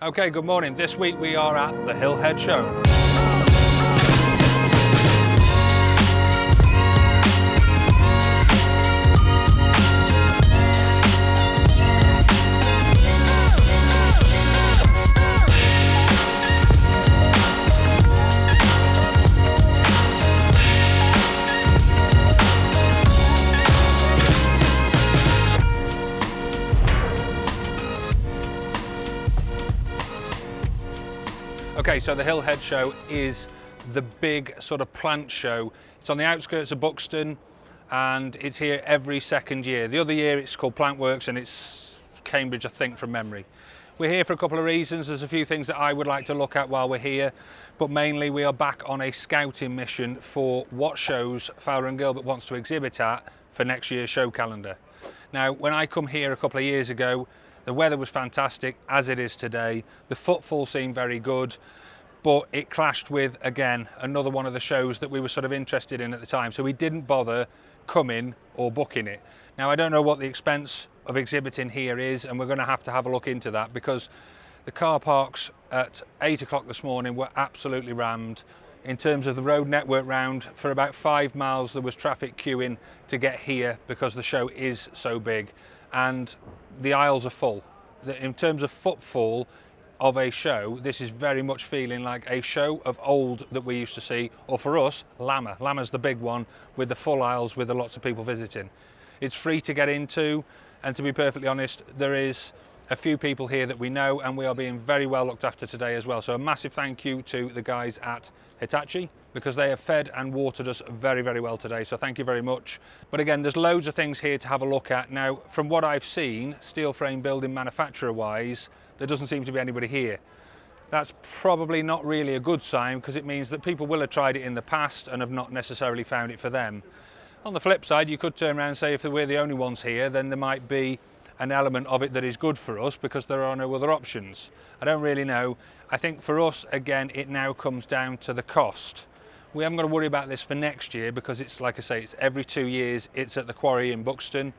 Okay, good morning. This week we are at the Hillhead show. Okay, so the Hillhead show is the big sort of plant show. It's on the outskirts of Buxton and it's here every second year. The other year it's called Plant Works and it's Cambridge, I think, from memory. We're here for a couple of reasons. There's a few things that I would like to look at while we're here, but mainly we are back on a scouting mission for what shows Fowler and Gilbert wants to exhibit at for next year's show calendar. Now, when I come here a couple of years ago, the weather was fantastic, as it is today. The footfall seemed very good, but it clashed with, again, another one of the shows that we were sort of interested in at the time. So we didn't bother coming or booking it. Now, I don't know what the expense of exhibiting here is, and we're going to have a look into that, because the car parks at 8 o'clock this morning were absolutely rammed. In terms of the road network round, for about 5 miles there was traffic queuing to get here because the show is so big. And the aisles are full. In terms of footfall of a show, this is very much feeling like a show of old that we used to see, or for us, Lammer. Lammer's the big one with the full aisles with the lots of people visiting. It's free to get into, and to be perfectly honest, there is a few people here that we know, and we are being very well looked after today as well. So a massive thank you to the guys at Hitachi, because they have fed and watered us very, very well today. So thank you very much. But again, there's loads of things here to have a look at. Now, from what I've seen, steel frame building manufacturer wise, there doesn't seem to be anybody here. That's probably not really a good sign, because it means that people will have tried it in the past and have not necessarily found it for them. On the flip side, you could turn around and say if we're the only ones here, then there might be an element of it that is good for us because there are no other options. I don't really know. I think for us, again, it now comes down to the cost. We haven't got to worry about this for next year because it's, like I say, it's every 2 years. It's at the quarry in Buxton,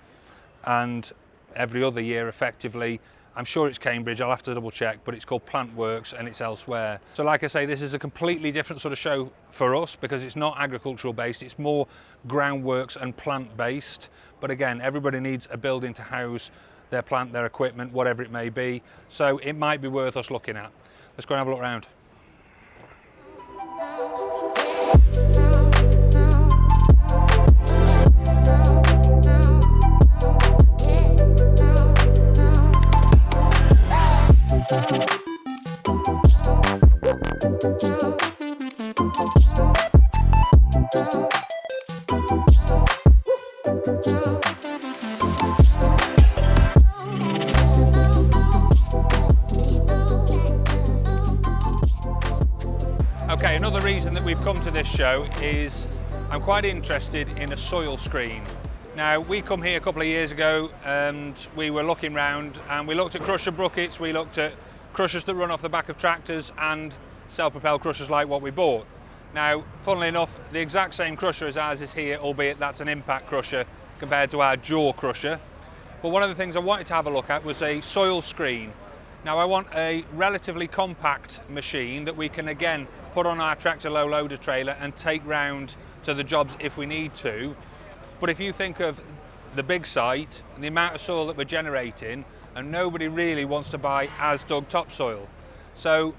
and every other year effectively. I'm sure it's Cambridge, I'll have to double check, but it's called Plant Works and it's elsewhere. So like I say, this is a completely different sort of show for us because it's not agricultural based, it's more groundworks and plant based. But again, everybody needs a building to house their plant, their equipment, whatever it may be. So it might be worth us looking at. Let's go and have a look around. Okay, another reason that we've come to this show is I'm quite interested in a soil screen. Now, we come here a couple of years ago and we were looking round and we looked at crusher buckets, we looked at crushers that run off the back of tractors and self-propelled crushers like what we bought. Now, funnily enough, the exact same crusher as ours is here, albeit that's an impact crusher compared to our jaw crusher. But one of the things I wanted to have a look at was a soil screen. Now, I want a relatively compact machine that we can again put on our tractor low loader trailer and take round to the jobs if we need to. But if you think of the big site and the amount of soil that we're generating, and nobody really wants to buy as dug topsoil. So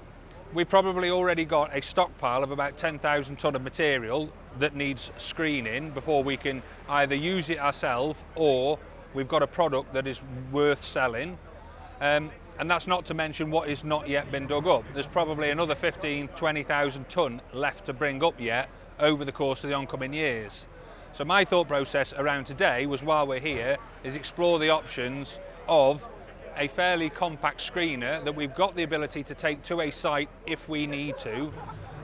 we probably already got a stockpile of about 10,000 tonne of material that needs screening before we can either use it ourselves or we've got a product that is worth selling. And that's not to mention what is not yet been dug up. There's probably another 20,000 tonne left to bring up yet over the course of the oncoming years. So my thought process around today was, while we're here, is explore the options of a fairly compact screener that we've got the ability to take to a site if we need to.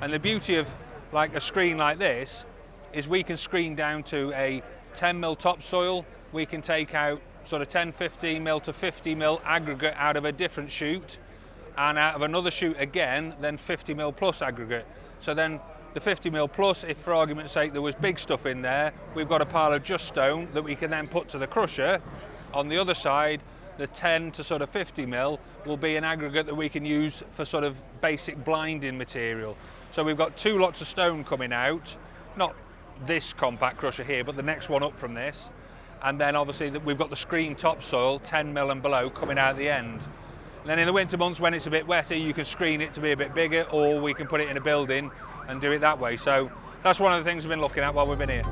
And the beauty of like a screen like this is we can screen down to a 10mm topsoil, we can take out sort of 10, 15mm to 50mm aggregate out of a different chute, and out of another chute again, then 50mm plus aggregate. So then the 50mm plus, if for argument's sake there was big stuff in there, we've got a pile of just stone that we can then put to the crusher. On the other side, the 10 to sort of 50 mil will be an aggregate that we can use for sort of basic blinding material. So we've got 2 lots of stone coming out, not this compact crusher here, but the next one up from this. And then obviously we've got the screen topsoil, 10 mil and below, coming out the end. And then in the winter months when it's a bit wetter, you can screen it to be a bit bigger, or we can put it in a building and do it that way. So that's one of the things we've been looking at while we've been here.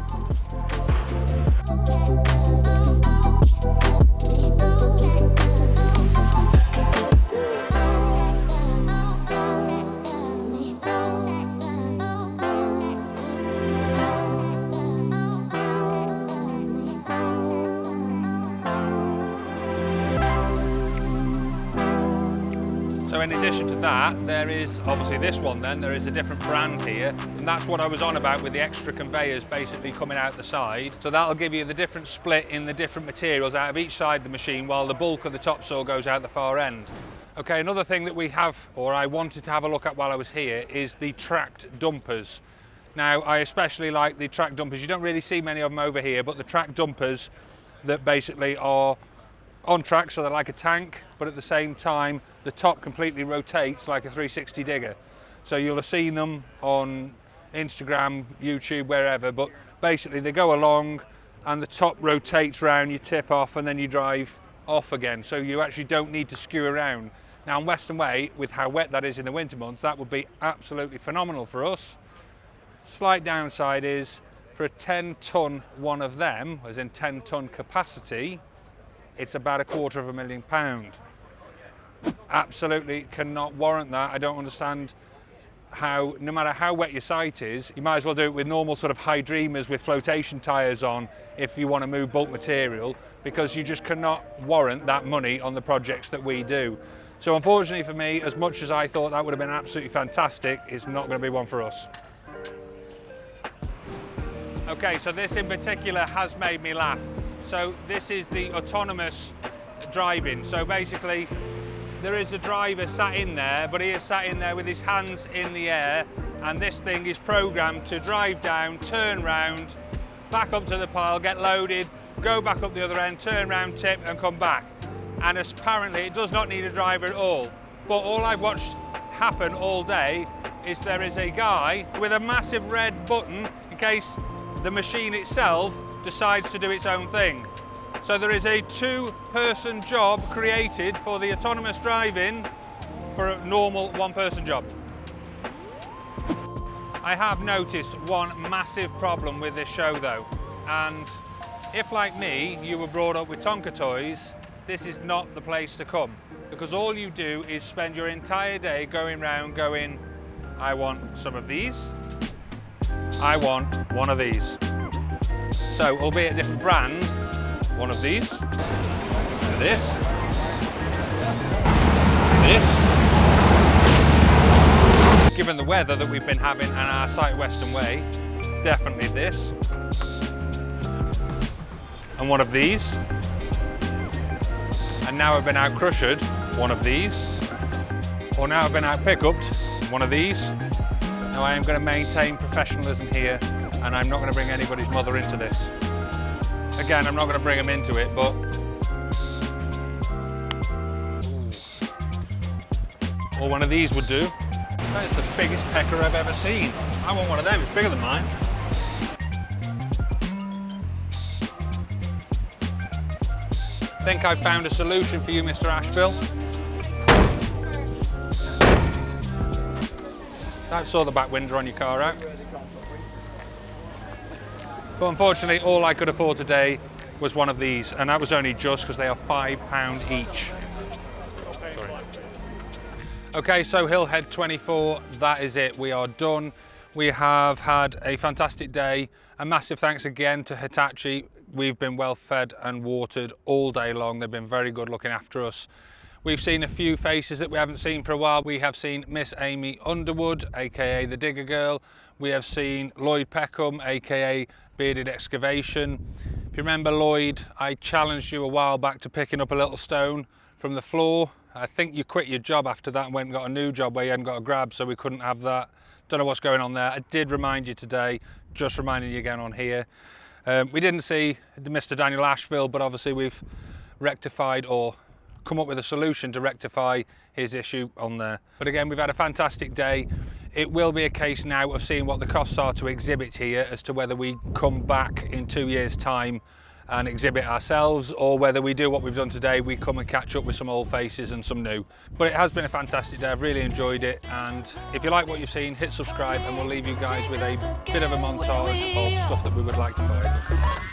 So in addition to that, there is obviously this one then, there is a different brand here, and that's what I was on about with the extra conveyors basically coming out the side. So that'll give you the different split in the different materials out of each side of the machine, while the bulk of the topsoil goes out the far end. Okay, another thing that we have, or I wanted to have a look at while I was here, is the tracked dumpers. Now, I especially like the tracked dumpers. You don't really see many of them over here, but the tracked dumpers that basically are on track, so they're like a tank, but at the same time the top completely rotates like a 360 digger. So you'll have seen them on Instagram, YouTube, wherever, but basically they go along and the top rotates round, you tip off and then you drive off again, so you actually don't need to skew around. Now in Western Way, with how wet that is in the winter months, that would be absolutely phenomenal for us. Slight downside is, for a 10-ton one of them, as in 10-ton capacity, it's about £250,000. Absolutely cannot warrant that. I don't understand how, no matter how wet your site is, you might as well do it with normal sort of hydremas with flotation tyres on if you want to move bulk material, because you just cannot warrant that money on the projects that we do. So unfortunately for me, as much as I thought that would have been absolutely fantastic, it's not going to be one for us. Okay, so this in particular has made me laugh. So this is the autonomous driving. So basically there is a driver sat in there, but he is sat in there with his hands in the air, and this thing is programmed to drive down, turn round, back up to the pile, get loaded, go back up the other end, turn round, tip and come back. And apparently it does not need a driver at all. But all I've watched happen all day is there is a guy with a massive red button in case the machine itself decides to do its own thing. So there is a 2-person job created for the autonomous driving for a normal 1-person job. I have noticed one massive problem with this show though, and if like me you were brought up with Tonka toys, this is not the place to come, because all you do is spend your entire day going round going, I want some of these, I want one of these. So, albeit a different brand, one of these, this, given the weather that we've been having and our site Western Way, definitely this, and one of these, and now I've been out crushed, one of these, or now I've been out pickuped, one of these. Now I am going to maintain professionalism here, and I'm not going to bring anybody's mother into this. Again, I'm not going to bring them into it, but or one of these would do. That is the biggest pecker I've ever seen. I want one of them, it's bigger than mine. I think I've found a solution for you, Mr. Asheville. Don't saw the back window on your car out. But unfortunately, all I could afford today was one of these, and that was only just because they are £5 each. Sorry. Okay, so Hillhead 24, that is it. We are done. We have had a fantastic day. A massive thanks again to Hitachi. We've been well fed and watered all day long. They've been very good looking after us. We've seen a few faces that we haven't seen for a while. We have seen Miss Amy Underwood, aka the Digger Girl. We have seen Lloyd Peckham, aka Bearded Excavation. If you remember Lloyd, I challenged you a while back to picking up a little stone from the floor. I think you quit your job after that and went and got a new job where you hadn't got a grab, so we couldn't have that. Don't know what's going on there. I did remind you today, just reminding you again on here. We didn't see Mr. Daniel Asheville, but obviously we've rectified or come up with a solution to rectify his issue on there. But again, we've had a fantastic day. It will be a case now of seeing what the costs are to exhibit here as to whether we come back in 2 years' time and exhibit ourselves, or whether we do what we've done today, we come and catch up with some old faces and some new. But it has been a fantastic day, I've really enjoyed it, and if you like what you've seen, hit subscribe and we'll leave you guys with a bit of a montage of stuff that we would like to buy.